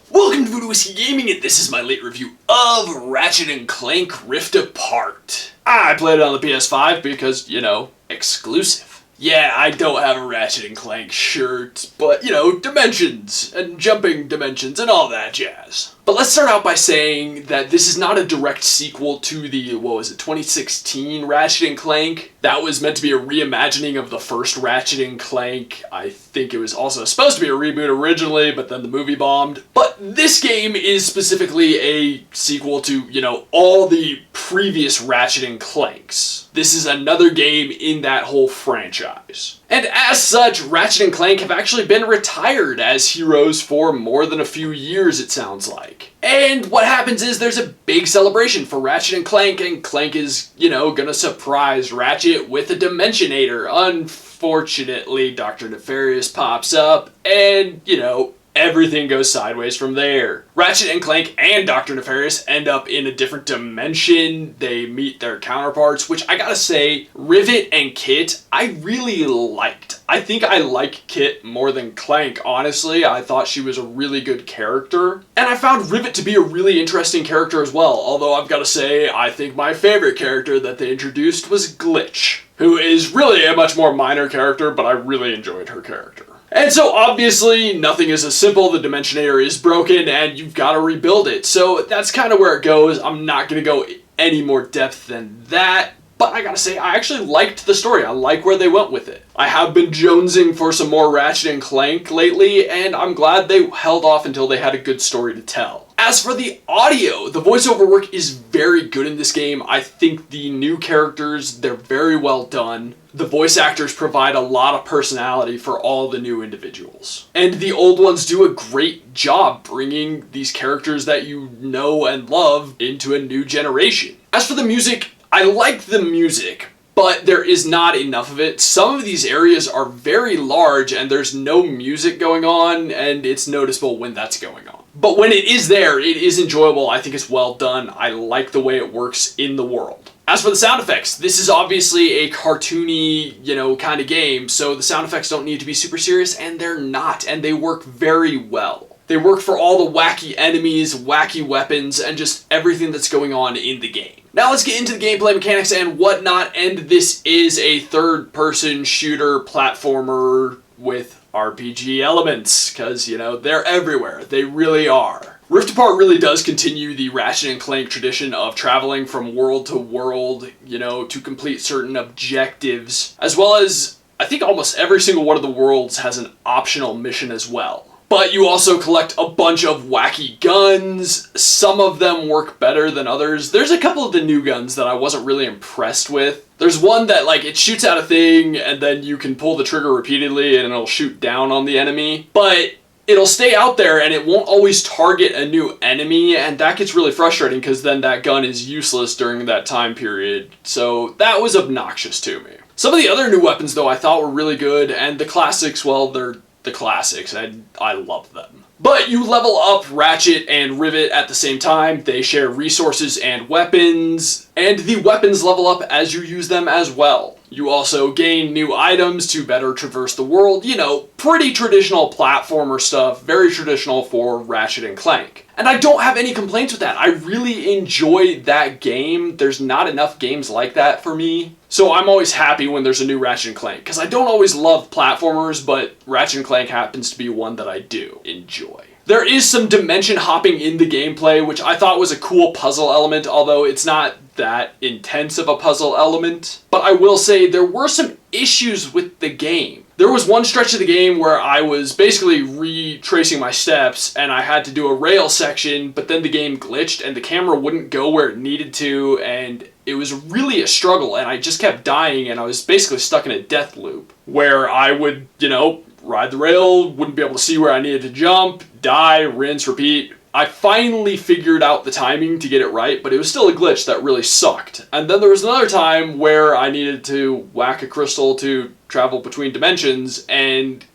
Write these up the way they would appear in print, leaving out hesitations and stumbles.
Welcome to Voodoo Whiskey Gaming, and this is my late review of Ratchet & Clank Rift Apart. I played it on the PS5 because, exclusive. Yeah, I don't have a Ratchet & Clank shirt, but, dimensions, and jumping dimensions, and all that jazz. But let's start out by saying that this is not a direct sequel to the, 2016 Ratchet & Clank. That was meant to be a reimagining of the first Ratchet & Clank. I think it was also supposed to be a reboot originally, but then the movie bombed. But this game is specifically a sequel to, all the previous Ratchet & Clanks. This is another game in that whole franchise. And as such, Ratchet & Clank have actually been retired as heroes for more than a few years, it sounds like. And what happens is there's a big celebration for Ratchet & Clank is, gonna surprise Ratchet with a Dimensionator. Unfortunately, Dr. Nefarious pops up, and, everything goes sideways from there. Ratchet & Clank and Dr. Nefarious end up in a different dimension. They meet their counterparts, which I gotta say, Rivet and Kit, I really liked. I think I like Kit more than Clank, honestly. I thought she was a really good character. And I found Rivet to be a really interesting character as well, although I've gotta say, I think my favorite character that they introduced was Glitch, who is really a much more minor character, but I really enjoyed her character. And so obviously nothing is as simple, the Dimensionator is broken and you've got to rebuild it. So that's kind of where it goes. I'm not going to go any more depth than that. But I gotta say, I actually liked the story. I like where they went with it. I have been jonesing for some more Ratchet & Clank lately, and I'm glad they held off until they had a good story to tell. As for the audio, the voiceover work is very good in this game. I think the new characters, they're very well done. The voice actors provide a lot of personality for all the new individuals. And the old ones do a great job bringing these characters that you know and love into a new generation. As for the music, I like the music, but there is not enough of it. Some of these areas are very large and there's no music going on, and it's noticeable when that's going on. But when it is there, it is enjoyable. I think it's well done. I like the way it works in the world. As for the sound effects, this is obviously a cartoony, kind of game, so the sound effects don't need to be super serious, and they're not, and they work very well. They work for all the wacky enemies, wacky weapons, and just everything that's going on in the game. Now let's get into the gameplay mechanics and whatnot, and this is a third-person shooter platformer with RPG elements, because, they're everywhere. They really are. Rift Apart really does continue the Ratchet & Clank tradition of traveling from world to world, to complete certain objectives, as well as, I think almost every single one of the worlds has an optional mission as well. But you also collect a bunch of wacky guns. Some of them work better than others. There's a couple of the new guns that I wasn't really impressed with. There's one that, it shoots out a thing, and then you can pull the trigger repeatedly, and it'll shoot down on the enemy. But it'll stay out there, and it won't always target a new enemy, and that gets really frustrating, because then that gun is useless during that time period. So that was obnoxious to me. Some of the other new weapons, though, I thought were really good, and the classics, well, they're the classics, and I love them. But you level up Ratchet and Rivet at the same time. They share resources and weapons, and the weapons level up as you use them as well. You also gain new items to better traverse the world. Pretty traditional platformer stuff, very traditional for Ratchet & Clank. And I don't have any complaints with that. I really enjoy that game. There's not enough games like that for me. So I'm always happy when there's a new Ratchet & Clank, because I don't always love platformers, but Ratchet & Clank happens to be one that I do enjoy. There is some dimension hopping in the gameplay, which I thought was a cool puzzle element, although it's not that intense of a puzzle element. But I will say there were some issues with the game. There was one stretch of the game where I was basically retracing my steps and I had to do a rail section, but then the game glitched and the camera wouldn't go where it needed to, and it was really a struggle, and I just kept dying, and I was basically stuck in a death loop where I would, ride the rail, wouldn't be able to see where I needed to jump, die, rinse, repeat. I finally figured out the timing to get it right, but it was still a glitch that really sucked. And then there was another time where I needed to whack a crystal to travel between dimensions, and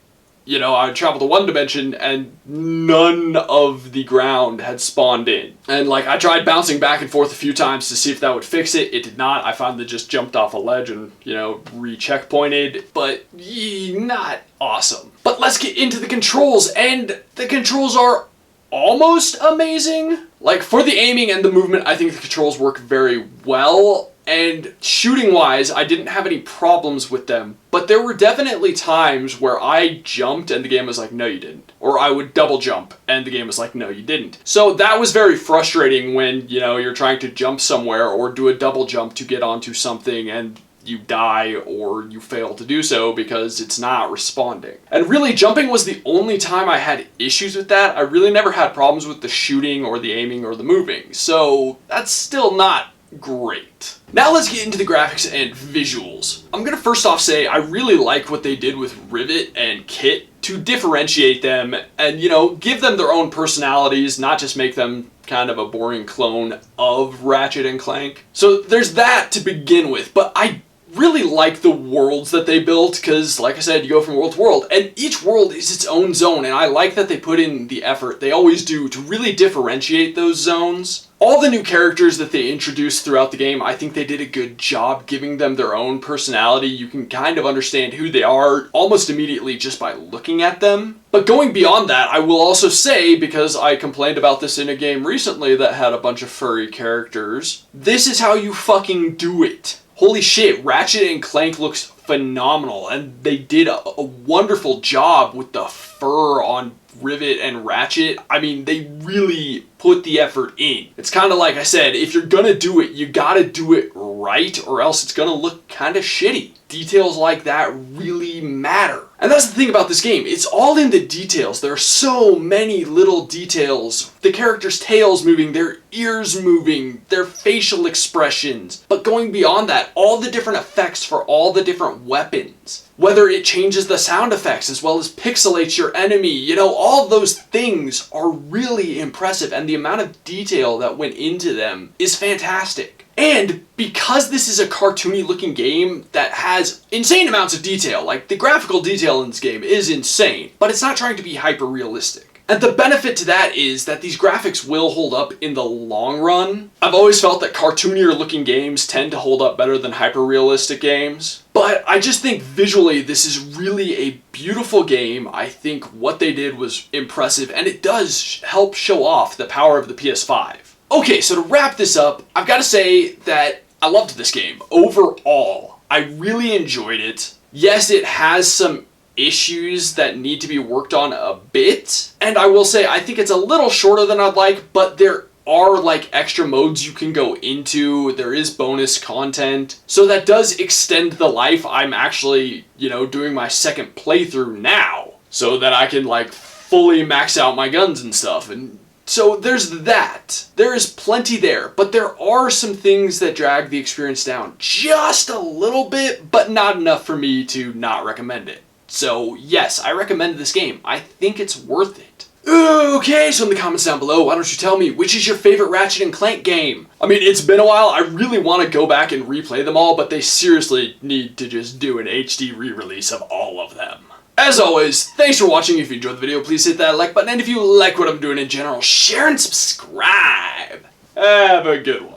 I would travel to one dimension and none of the ground had spawned in. And I tried bouncing back and forth a few times to see if that would fix it. It did not. I finally just jumped off a ledge and, re-checkpointed, but not awesome. But let's get into the controls, and the controls are almost amazing. Like, for the aiming and the movement, I think the controls work very well. And shooting-wise, I didn't have any problems with them. But there were definitely times where I jumped and the game was like, no, you didn't. Or I would double jump and the game was like, no, you didn't. So that was very frustrating when, you know, you're trying to jump somewhere or do a double jump to get onto something and you die or you fail to do so because it's not responding. And really, jumping was the only time I had issues with that. I really never had problems with the shooting or the aiming or the moving. So that's still not great. Now let's get into the graphics and visuals. I'm gonna first off say I really like what they did with Rivet and Kit to differentiate them and, you know, give them their own personalities, not just make them kind of a boring clone of Ratchet and Clank. So there's that to begin with, but I really like the worlds that they built because, like I said, you go from world to world and each world is its own zone, and I like that they put in the effort, they always do, to really differentiate those zones. All the new characters that they introduced throughout the game, I think they did a good job giving them their own personality. You can kind of understand who they are almost immediately just by looking at them. But going beyond that, I will also say, because I complained about this in a game recently that had a bunch of furry characters, this is how you fucking do it. Holy shit, Ratchet and Clank looks phenomenal, and they did a wonderful job with the fur on Rivet and Ratchet. I mean, they really put the effort in. It's kind of like I said, if you're gonna do it, you gotta do it right, or else it's gonna look kind of shitty. Details like that really matter. And that's the thing about this game, it's all in the details. There are so many little details. The characters' tails moving, their ears moving, their facial expressions. But going beyond that, all the different effects for all the different weapons. Whether it changes the sound effects as well as pixelates your enemy, you know, all those things are really impressive, and the amount of detail that went into them is fantastic. And because this is a cartoony looking game that has insane amounts of detail, like the graphical detail in this game is insane, but it's not trying to be hyper realistic. And the benefit to that is that these graphics will hold up in the long run. I've always felt that cartoonier looking games tend to hold up better than hyper realistic games. But I just think visually this is really a beautiful game. I think what they did was impressive, and it does help show off the power of the PS5. Okay, so to wrap this up, I've got to say that I loved this game. Overall, I really enjoyed it. Yes, it has some issues that need to be worked on a bit, and I will say I think it's a little shorter than I'd like, but there are like extra modes you can go into, there is bonus content, so that does extend the life. I'm actually, you know, doing my second playthrough now, so that I can like fully max out my guns and stuff, and so there's that. There is plenty there, but there are some things that drag the experience down just a little bit, but not enough for me to not recommend it. So yes, I recommend this game. I think it's worth it. Okay, so in the comments down below, why don't you tell me, which is your favorite Ratchet and Clank game? I mean, it's been a while. I really want to go back and replay them all, but they seriously need to just do an HD re-release of all of them. As always, thanks for watching. If you enjoyed the video, please hit that like button, and if you like what I'm doing in general, share and subscribe. Have a good one.